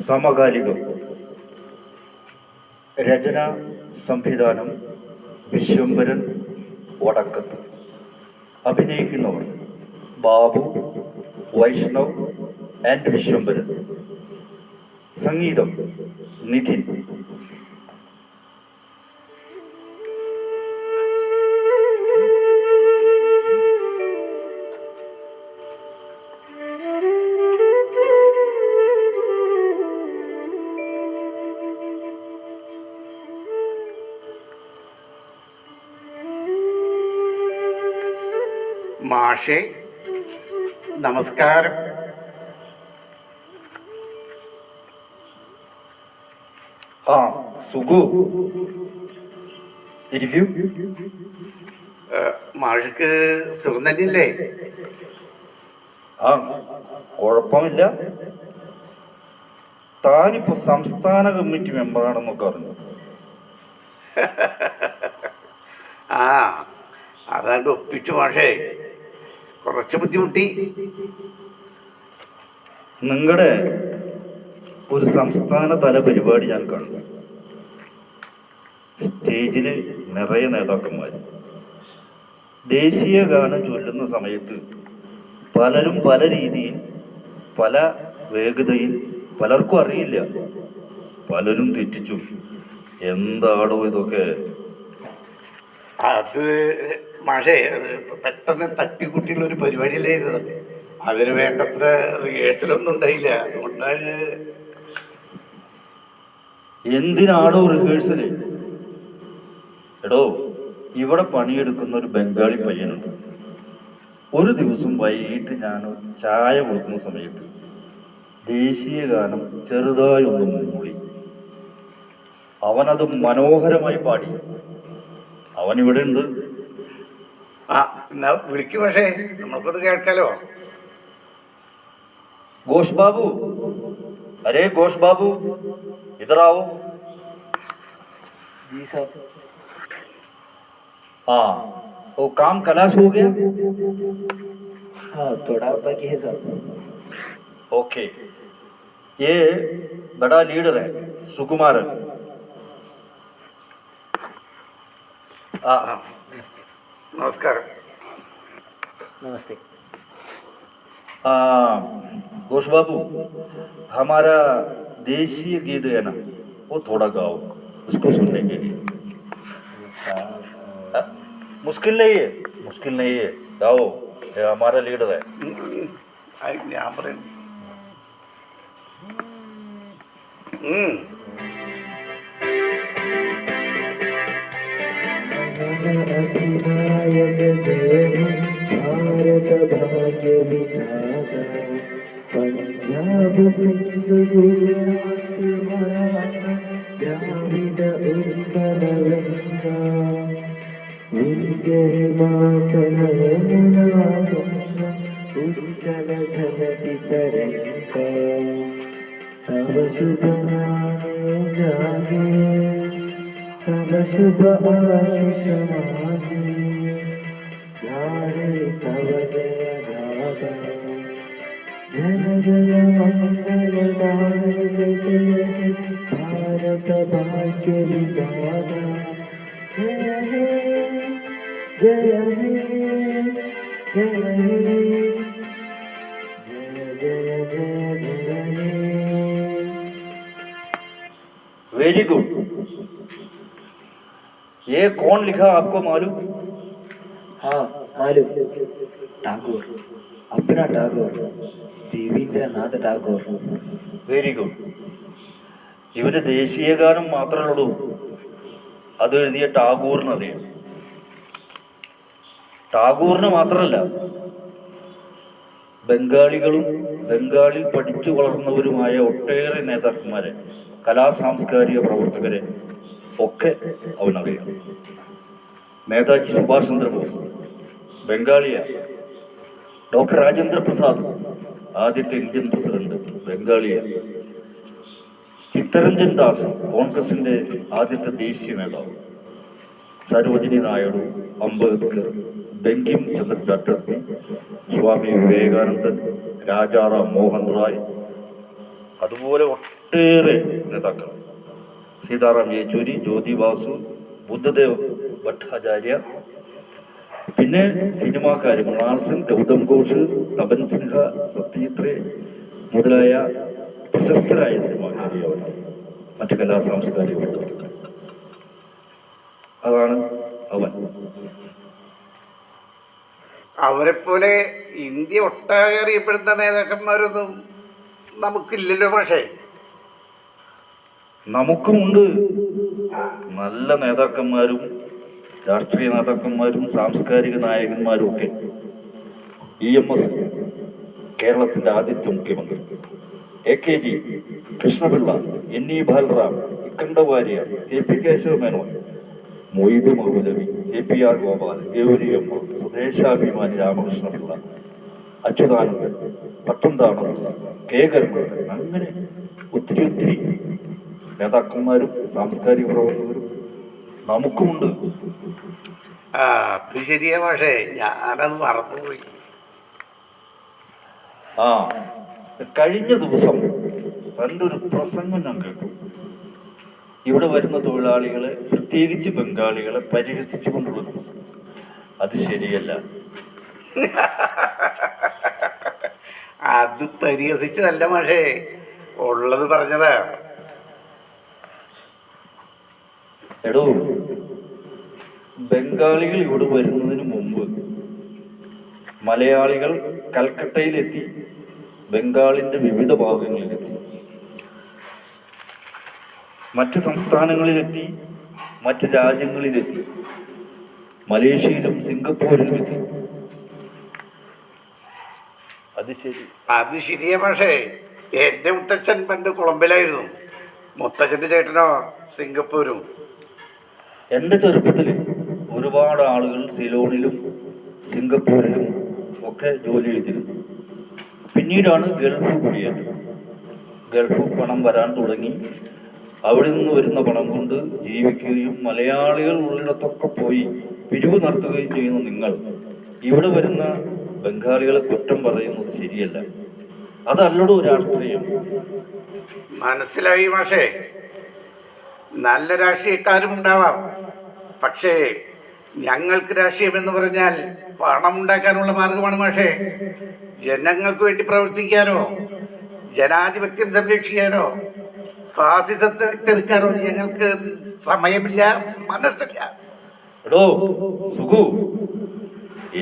സമകാലികം. രചന സംവിധാനം വിശ്വംഭരൻ വടക്കത്ത്. അഭിനയിക്കുന്നവർ ബാബു, വൈഷ്ണവ് ആൻഡ് വിശ്വംഭരൻ. സംഗീതം നിധിൻ. മാഷേ നമസ്കാരം. സുഖു ഇരിക്കൂ. മാഷക്ക് സുഖം തന്നെയല്ലേ? കുഴപ്പമില്ല. താനിപ്പോ സംസ്ഥാന കമ്മിറ്റി മെമ്പറാണെന്നൊക്കെ അറിഞ്ഞു. അതാണ്ട് ഒപ്പിച്ചു മാഷേ. കുറച്ച് ബുദ്ധിമുട്ടി. നിങ്ങളുടെ ഒരു സംസ്ഥാന തല പരിപാടി ഞാൻ കണ്ടു. സ്റ്റേജിൽ നിറയെ നേതാക്കന്മാർ ദേശീയ ഗാനം ചൊല്ലുന്ന സമയത്ത് പലരും പല രീതിയിൽ, പല വേഗതയിൽ, പലർക്കും അറിയില്ല, പലരും തെറ്റിച്ചു. എന്താടോ ഇതൊക്കെ? അത് മാഷേ, അത് പെട്ടെന്ന് തട്ടിക്കുട്ടിയുള്ള ഒരു പരിപാടിയല്ലേ ഇത്. അതിന് വേണ്ടത്ര റിഹേഴ്സലൊന്നും ഉണ്ടായില്ല. അതുകൊണ്ട് എന്തിനാടോ റിഹേഴ്സല്? എടോ, ഇവിടെ പണിയെടുക്കുന്ന ഒരു ബംഗാളി പയ്യനുണ്ട്. ഒരു ദിവസം വൈകിട്ട് ഞാൻ ചായ കൊടുക്കുന്ന സമയത്ത് ദേശീയ ഗാനം ചെറുതായി ഒന്ന് മൂളി. അവനത് മനോഹരമായി പാടി. അവനിവിടെ ഉണ്ട്. എന്നാ വിളിക്കും പക്ഷേ, നമ്മൾക്കൊന്ന് കേൾക്കാലോ. घोष बाबू, अरे घोष बाबू, इधर आओ. जी साहब. हाँ, वो काम खलास हो गया? हाँ, थोड़ा बाकी है साहब. ओके. ये बड़ा लीडर है, सुकुमार. നമസ്കാരം. नमस्ते. घोष बाबू, हमारा देशीय गीत है ना, वो थोड़ा गाओ, उसको सुनने के लिए. मुश्किल नहीं है, मुश्किल नहीं है, गाओ. ये हमारा लीडर है. ഞാൻ പറയും. अधिनायक जय भारत भाग्य विधाता, पंजाब सिंध गुजरात मराठा द्राविड उत्कल गंगा, विंध्य हिमाचल यमुना गंगा, उच्चल धरती तरंगा. तव शुभ नामे जागे, तव शुभ आशीष मागे, गाहे तव जय गाथा. जन जन मंगल दायक जय हे भारत भाग्य विधाता. जय हे जय हे जय हे जय जय जय जय हे. Very good. ये कौन लिखा आपको मालूम? हाँ मालूम. ടാഗോർ, अपना ടാഗോർ, രവീന്ദ്രനാഥ ടാഗോർ. Very good. ഇവര് ദേശീയ ഗാനം മാത്രമേ ഉള്ളൂ അത് എഴുതിയ ടാഗോറിനറിയാം. ടാഗോറിന് മാത്രമല്ല, ബംഗാളികളും ബംഗാളിൽ പഠിച്ചു വളർന്നവരുമായ ഒട്ടേറെ നേതാക്കന്മാരെ, കലാസാംസ്കാരിക പ്രവർത്തകരെ ഒക്കെ അവനറിയാം. നേതാജി സുഭാഷ് ചന്ദ്രബോസ് ബംഗാളിയ. ഡോക്ടർ രാജേന്ദ്ര പ്രസാദ്, ആദ്യത്തെ ഇന്ത്യൻ പ്രസിഡന്റ്, ബംഗാളിയ. ചിത്തരഞ്ജൻ ദാസ്, കോൺഗ്രസിന്റെ ആദ്യത്തെ ദേശീയ നേതാവ്. സരോജിനി നായിഡു, അംബേദ്കർ, ബങ്കിം ചന്ദ്ര ചാറ്റർജി, സ്വാമി വിവേകാനന്ദൻ, രാജാറാം മോഹൻ റായ്, അതുപോലെ ഒട്ടേറെ നേതാക്കൾ, സീതാറാം യെച്ചൂരി, ജ്യോതി ബാസു, ബുദ്ധദേവ് ഭട്ടാചാര്യ, പിന്നെ സിനിമാക്കാർ മൃണാൾ സിംഗ്, ഗൗതം ഘോഷ്, തപൻ സിൻഹ, സത്യജിത് റേ മുതലായ പ്രശസ്തരായ സിനിമാക്കാരിയവർ, മറ്റ് കലാ സാംസ്കാരിക പ്രവർത്തകർ. അതാണ് അവൻ. അവരെപ്പോലെ ഇന്ത്യ ഒട്ടാകെ അറിയപ്പെടുന്ന നേതാക്കന്മാരൊന്നും നമുക്കില്ലല്ലോ പക്ഷേ. നമുക്കുമുണ്ട് നല്ല നേതാക്കന്മാരും രാഷ്ട്രീയ നേതാക്കന്മാരും സാംസ്കാരിക നായകന്മാരും ഒക്കെ. EMS കേരളത്തിൻ്റെ ആദ്യത്തെ മുഖ്യമന്ത്രി, AKG കൃഷ്ണപിള്ള, NE ബാലറാം, ഇക്കണ്ട വാര്യർ, KP കേശവ മേനോൻ, മൊയ്തു മൗലവി, APR ഗോപാൽ, ഗൗരിയമ്മ, സ്വദേശാഭിമാനി രാമകൃഷ്ണപിള്ള, അച്യുതാനന്ദൻ, പട്ടംതാണപിള്ള, K കരുണാകരൻ, അങ്ങനെ ഒത്തിരി നേതാക്കന്മാരും സാംസ്കാരിക പ്രവർത്തകരും നമുക്കുമുണ്ട്. അത് ശരിയാ പക്ഷേ, ഞാനത് മറന്നുപോയി. കഴിഞ്ഞ ദിവസം തൻ്റെ ഒരു പ്രസംഗം ഞാൻ കേട്ടു. ഇവിടെ വരുന്ന തൊഴിലാളികളെ, പ്രത്യേകിച്ച് ബംഗാളികളെ പരിഹസിച്ചുകൊണ്ടുള്ളൊരു പ്രസംഗം. അത് ശരിയല്ല. അത് പരിഹസിച്ചതല്ല പക്ഷേ, ഉള്ളത് പറഞ്ഞതാ. എടോ, ബംഗാളികൾ ഇവിടെ വരുന്നതിന് മുമ്പ് മലയാളികൾ കൽക്കട്ടയിലെത്തി, ബംഗാളിൻ്റെ വിവിധ ഭാഗങ്ങളിലെത്തി, മറ്റ് സംസ്ഥാനങ്ങളിലെത്തി, മറ്റ് രാജ്യങ്ങളിലെത്തി, മലേഷ്യയിലും സിംഗപ്പൂരിലും എത്തി. അത് ശരിയാ പക്ഷേ, എൻ്റെ മുത്തച്ഛൻ പണ്ട് കൊളംബിലായിരുന്നു, മുത്തച്ഛൻ്റെ ചേട്ടനോ സിംഗപ്പൂരും. എൻ്റെ ചെറുപ്പത്തിൽ ഒരുപാട് ആളുകൾ സിലോണിലും സിംഗപ്പൂരിലും ഒക്കെ ജോലി ചെയ്തിരുന്നു. പിന്നീടാണ് ഗൾഫ് കുടിയേറ്റം. ഗൾഫ് പണം വരാൻ തുടങ്ങി. അവിടെ നിന്ന് വരുന്ന പണം കൊണ്ട് ജീവിക്കുകയും മലയാളികൾ ഉള്ളിടത്തൊക്കെ പോയി പിരിവ് നടത്തുകയും ചെയ്യുന്ന നിങ്ങൾ ഇവിടെ വരുന്ന ബംഗാളികളെ കുറ്റം പറയുന്നത് ശരിയല്ല. അതല്ലടോ രാഷ്ട്രീയം. മനസ്സിലായി മാഷേ. നല്ല രാഷ്ട്രീയക്കാരും ഉണ്ടാവാം, പക്ഷേ ഞങ്ങൾക്ക് രാഷ്ട്രീയം എന്ന് പറഞ്ഞാൽ പണം ഉണ്ടാക്കാനുള്ള മാർഗമാണ് മാഷേ. ജനങ്ങൾക്ക് വേണ്ടി പ്രവർത്തിക്കാനോ ജനാധിപത്യം സംരക്ഷിക്കാനോ ഫാസിസത്തെ ചെറുക്കാനോ ഞങ്ങൾക്ക് സമയമില്ല, മനസ്സില്ല. എടോ സുഖു,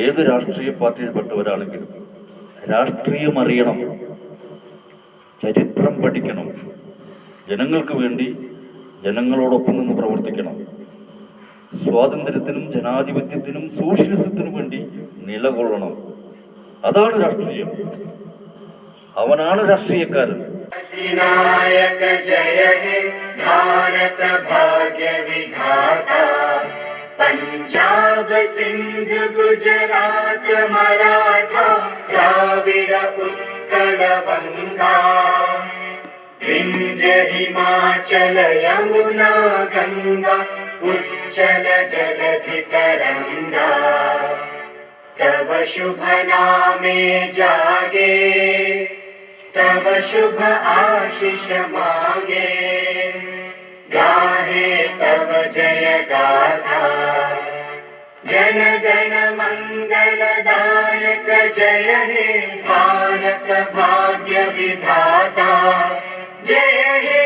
ഏത് രാഷ്ട്രീയ പാർട്ടിയിൽപ്പെട്ടവരാണെങ്കിലും രാഷ്ട്രീയം അറിയണം, ചരിത്രം പഠിക്കണം, ജനങ്ങൾക്ക് വേണ്ടി ജനങ്ങളോടൊപ്പം നിന്ന് പ്രവർത്തിക്കണം, സ്വാതന്ത്ര്യത്തിനും ജനാധിപത്യത്തിനും സോഷ്യലിസത്തിനും വേണ്ടി നിലകൊള്ളണം. അതാണ് രാഷ്ട്രീയം. അവനാണ് രാഷ്ട്രീയക്കാരൻ. विनायक जय हे भारत भाग्य विधाता, पंजाब सिंध गुजरात मराठा द्राविड उत्कल बंगा, विंध्य हिमाचल यमुना गंगा उच्चल जलधि तरंगा, तव शुभ नामे जागे, तव शुभ आशीष मांगे, गाहे तव जय गाथा, जन गण मंगलदायक जय हे भारत भाग्य विधाता, जय हे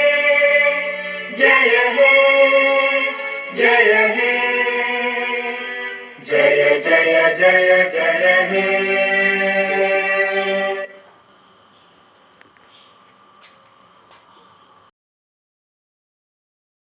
जय हे जय हे जय जय जय जय हे।